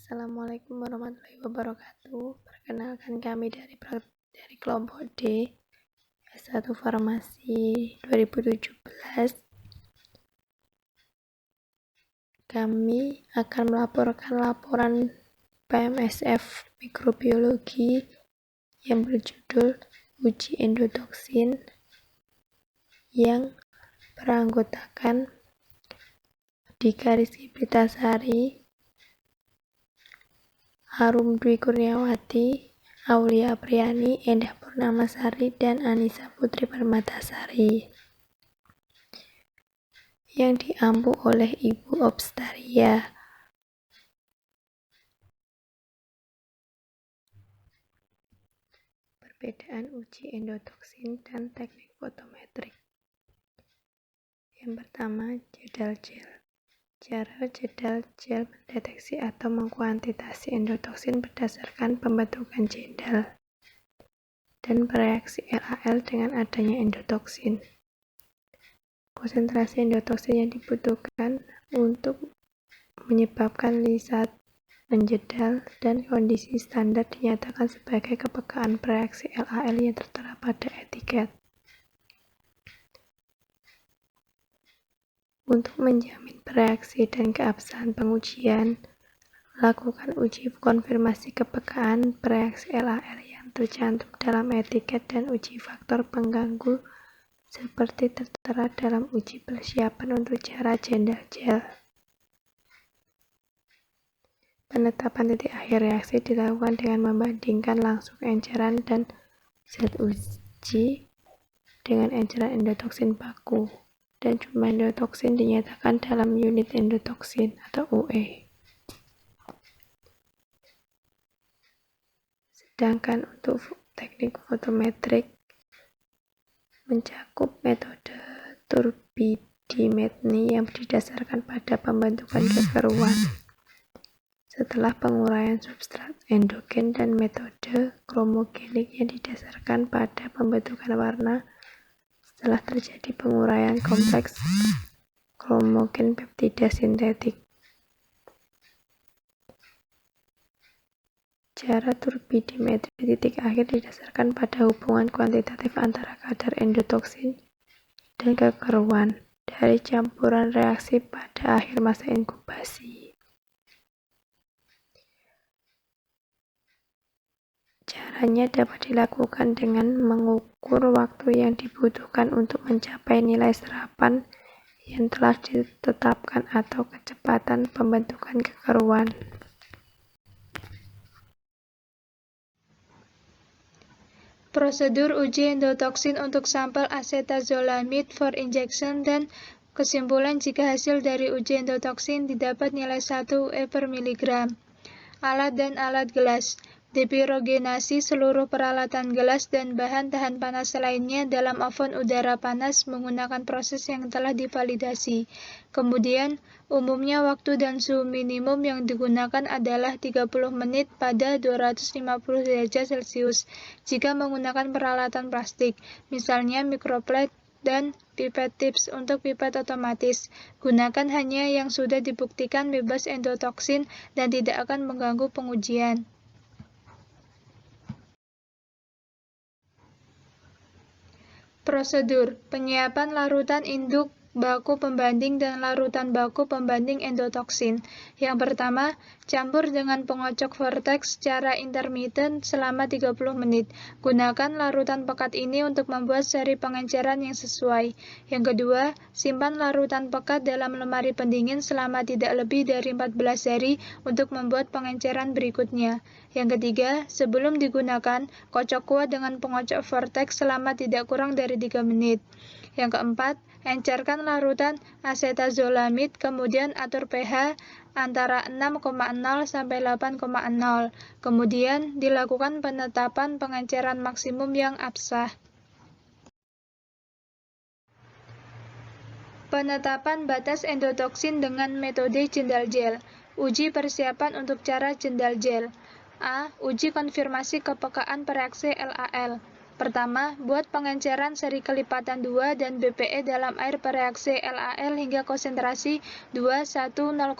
Assalamualaikum warahmatullahi wabarakatuh. Perkenalkan kami dari kelompok D S1 Farmasi 2017. Kami akan melaporkan laporan PMSF Mikrobiologi yang berjudul Uji Endotoksin yang beranggotakan Dika Rizky Pritasari, Arum Dwi Kurniawati, Aulia Apriani, Endah Purnamasari, dan Anissa Putri Permatasari yang diampu oleh Ibu Obstaria. Perbedaan uji endotoksin dan teknik fotometrik. Yang pertama, jadal gel. Cara jadal gel mendeteksi atau mengkuantitasi endotoksin berdasarkan pembentukan jadal dan bereaksi LAL dengan adanya endotoksin. Konsentrasi endotoksin yang dibutuhkan untuk menyebabkan lisat menjedal dan kondisi standar dinyatakan sebagai kepekaan bereaksi LAL yang tertera pada etiket. Untuk menjamin bereaksi dan keabsahan pengujian, lakukan uji konfirmasi kepekaan bereaksi LAL yang tercantum dalam etiket dan uji faktor pengganggu seperti tertera dalam uji persiapan untuk cara jadal gel. Penetapan titik akhir reaksi dilakukan dengan membandingkan langsung enceran dan zat uji dengan enceran endotoksin baku, dan jumlah endotoksin dinyatakan dalam unit endotoksin atau UE. Sedangkan untuk teknik fotometrik mencakup metode turbidimetri yang didasarkan pada pembentukan kekeruan setelah penguraian substrat endogen dan metode kromogenik yang didasarkan pada pembentukan warna setelah terjadi penguraian kompleks kromogen peptida sintetik. Cara turbidimetri titik akhir didasarkan pada hubungan kuantitatif antara kadar endotoksin dan kekeruan dari campuran reaksi pada akhir masa inkubasi. Caranya dapat dilakukan dengan mengukur waktu yang dibutuhkan untuk mencapai nilai serapan yang telah ditetapkan atau kecepatan pembentukan kekeruan. Prosedur uji endotoksin untuk sampel acetazolamide for injection dan kesimpulan jika hasil dari uji endotoksin didapat nilai 1 UE per miligram. Alat dan alat gelas. Depirogenasi seluruh peralatan gelas dan bahan tahan panas lainnya dalam oven udara panas menggunakan proses yang telah divalidasi. Kemudian, umumnya waktu dan suhu minimum yang digunakan adalah 30 menit pada 250 derajat Celcius jika menggunakan peralatan plastik, misalnya microplate dan pipet tips. Untuk pipet otomatis, gunakan hanya yang sudah dibuktikan bebas endotoksin dan tidak akan mengganggu pengujian. Prosedur penyiapan larutan induk baku pembanding dan larutan baku pembanding endotoksin. Yang pertama, campur dengan pengocok vortex secara intermiten selama 30 menit. Gunakan larutan pekat ini untuk membuat seri pengenceran yang sesuai. Yang kedua, simpan larutan pekat dalam lemari pendingin selama tidak lebih dari 14 hari untuk membuat pengenceran berikutnya. Yang ketiga, sebelum digunakan, kocok kuat dengan pengocok vortex selama tidak kurang dari 3 menit. Yang keempat, encerkan larutan acetazolamide, kemudian atur pH antara 6,0 sampai 8,0. Kemudian dilakukan penetapan pengenceran maksimum yang absah. Penetapan batas endotoksin dengan metode jendal gel. Uji persiapan untuk cara jendal gel. A. Uji konfirmasi kepekaan bereaksi LAL. Pertama, buat pengenceran seri kelipatan 2 dan BPE dalam air bereaksi LAL hingga konsentrasi 2, 1, 0,5,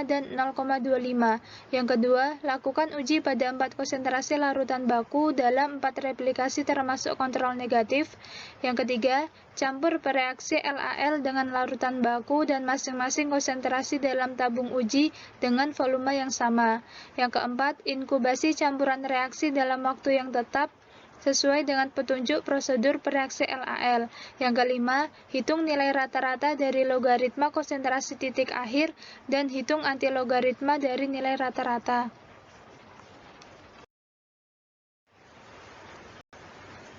dan 0,25. Yang kedua, lakukan uji pada 4 konsentrasi larutan baku dalam 4 replikasi termasuk kontrol negatif. Yang ketiga, campur bereaksi LAL dengan larutan baku dan masing-masing konsentrasi dalam tabung uji dengan volume yang sama. Yang keempat, inkubasi campuran reaksi dalam waktu yang tetap sesuai dengan petunjuk prosedur bereaksi LAL. Yang kelima, hitung nilai rata-rata dari logaritma konsentrasi titik akhir dan hitung antilogaritma dari nilai rata-rata.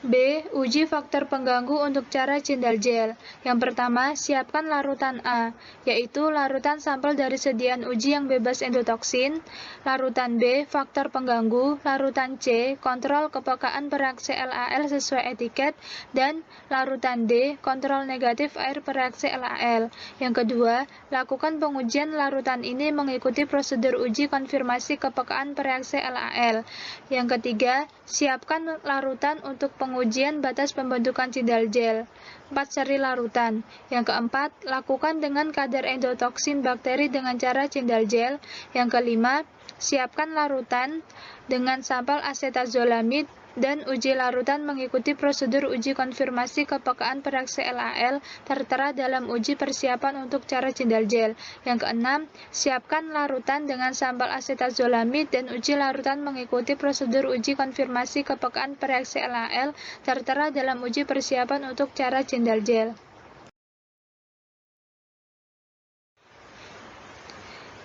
B. Uji faktor pengganggu untuk cara Jindal gel. Yang pertama, siapkan larutan A, yaitu larutan sampel dari sediaan uji yang bebas endotoksin. Larutan B, faktor pengganggu. Larutan C, kontrol kepekaan bereaksi LAL sesuai etiket. Dan larutan D, kontrol negatif air bereaksi LAL. Yang kedua, lakukan pengujian larutan ini mengikuti prosedur uji konfirmasi kepekaan bereaksi LAL. Yang ketiga, siapkan larutan untuk pengujian batas pembentukan Jindal gel. 4 seri larutan. Yang keempat, lakukan dengan kadar endotoksin bakteri dengan cara Jindal gel. Yang kelima, siapkan larutan dengan sampel acetazolamid dan uji larutan mengikuti prosedur uji konfirmasi kepekaan bereaksi LAL tertera dalam uji persiapan untuk cara Jindal gel. Yang keenam, siapkan larutan dengan sampel acetazolamid dan uji larutan mengikuti prosedur uji konfirmasi kepekaan bereaksi LAL tertera dalam uji persiapan untuk cara Jindal gel.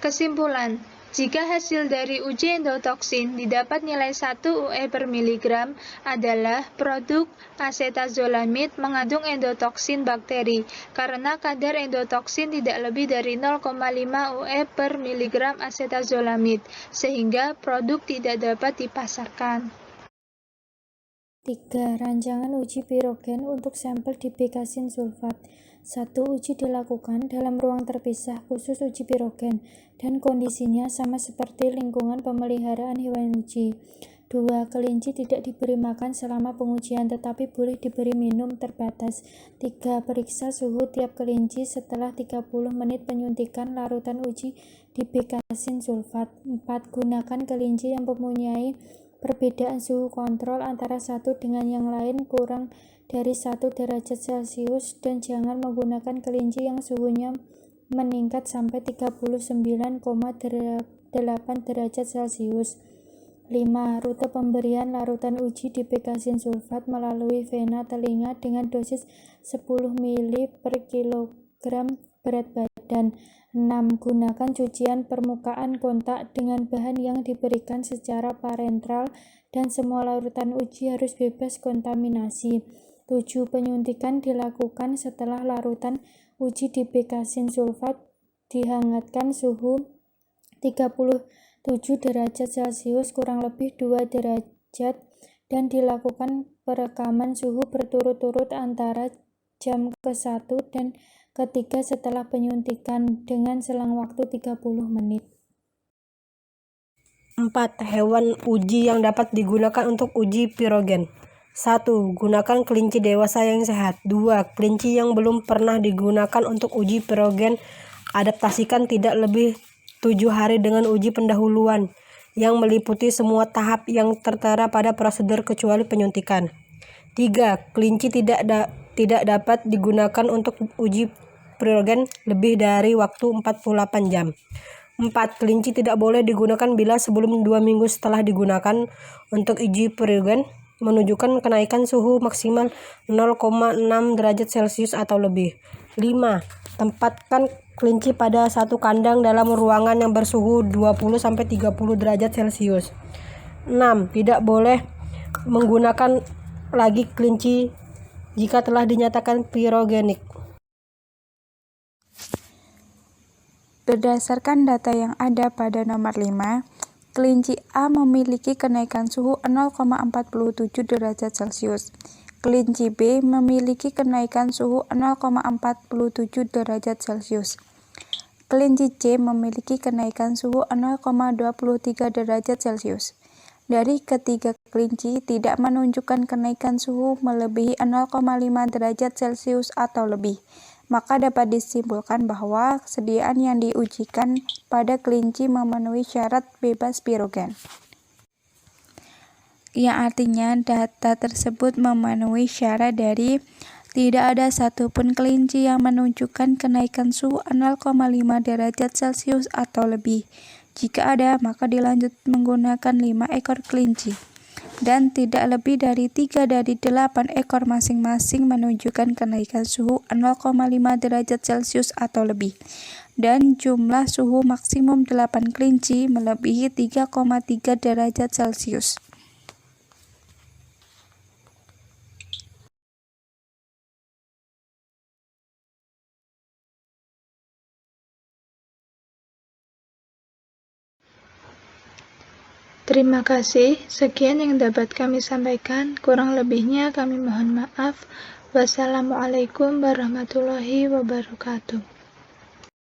Kesimpulan, jika hasil dari uji endotoksin didapat nilai 1 UE per miligram adalah produk acetazolamid mengandung endotoksin bakteri karena kadar endotoksin tidak lebih dari 0,5 UE per miligram acetazolamid, sehingga produk tidak dapat dipasarkan. 3. Rancangan uji pirogen untuk sampel dibekasin sulfat. 1. Uji dilakukan dalam ruang terpisah khusus uji pirogen dan kondisinya sama seperti lingkungan pemeliharaan hewan uji. 2. Kelinci tidak diberi makan selama pengujian tetapi boleh diberi minum terbatas. 3. Periksa suhu tiap kelinci setelah 30 menit penyuntikan larutan uji dibekasin sulfat. 4. Gunakan kelinci yang mempunyai perbedaan suhu kontrol antara satu dengan yang lain kurang dari 1 derajat Celcius dan jangan menggunakan kelinci yang suhunya meningkat sampai 39,8 derajat Celcius. 5. Rute pemberian larutan uji dibekasin sulfat melalui vena telinga dengan dosis 10 ml per kilogram berat badan. 6. Gunakan cucian permukaan kontak dengan bahan yang diberikan secara parenteral dan semua larutan uji harus bebas kontaminasi. 7. Penyuntikan dilakukan setelah larutan uji dibekasin sulfat dihangatkan suhu 37 derajat Celcius kurang lebih 2 derajat dan dilakukan perekaman suhu berturut-turut antara jam ke-1 dan ke-3 setelah penyuntikan dengan selang waktu 30 menit. 4. Hewan uji yang dapat digunakan untuk uji pirogen. 1. Gunakan kelinci dewasa yang sehat. 2. Kelinci yang belum pernah digunakan untuk uji pirogen adaptasikan tidak lebih 7 hari dengan uji pendahuluan yang meliputi semua tahap yang tertera pada prosedur kecuali penyuntikan. 3. Kelinci tidak dapat digunakan untuk uji pirogen lebih dari waktu 48 jam. 4. Kelinci tidak boleh digunakan bila sebelum 2 minggu setelah digunakan untuk uji pirogen menunjukkan kenaikan suhu maksimal 0,6 derajat Celcius atau lebih. 5. Tempatkan kelinci pada satu kandang dalam ruangan yang bersuhu 20-30 derajat Celcius. 6. Tidak boleh menggunakan lagi kelinci jika telah dinyatakan pirogenik. Berdasarkan data yang ada pada nomor 5, kelinci A memiliki kenaikan suhu 0,47 derajat Celcius. Kelinci B memiliki kenaikan suhu 0,47 derajat Celcius. Kelinci C memiliki kenaikan suhu 0,23 derajat Celcius. Dari ketiga kelinci tidak menunjukkan kenaikan suhu melebihi 0,5 derajat Celcius atau lebih, maka dapat disimpulkan bahwa kesediaan yang diujikan pada kelinci memenuhi syarat bebas pirogen. Yang artinya data tersebut memenuhi syarat dari tidak ada satupun kelinci yang menunjukkan kenaikan suhu 0,5 derajat Celcius atau lebih. Jika ada, maka dilanjut menggunakan 5 ekor kelinci. Dan tidak lebih dari 3 dari 8 ekor masing-masing menunjukkan kenaikan suhu 0,5 derajat Celcius atau lebih. Dan jumlah suhu maksimum 8 kelinci melebihi 3,3 derajat Celcius. Terima kasih, sekian yang dapat kami sampaikan, kurang lebihnya kami mohon maaf. Wassalamualaikum warahmatullahi wabarakatuh.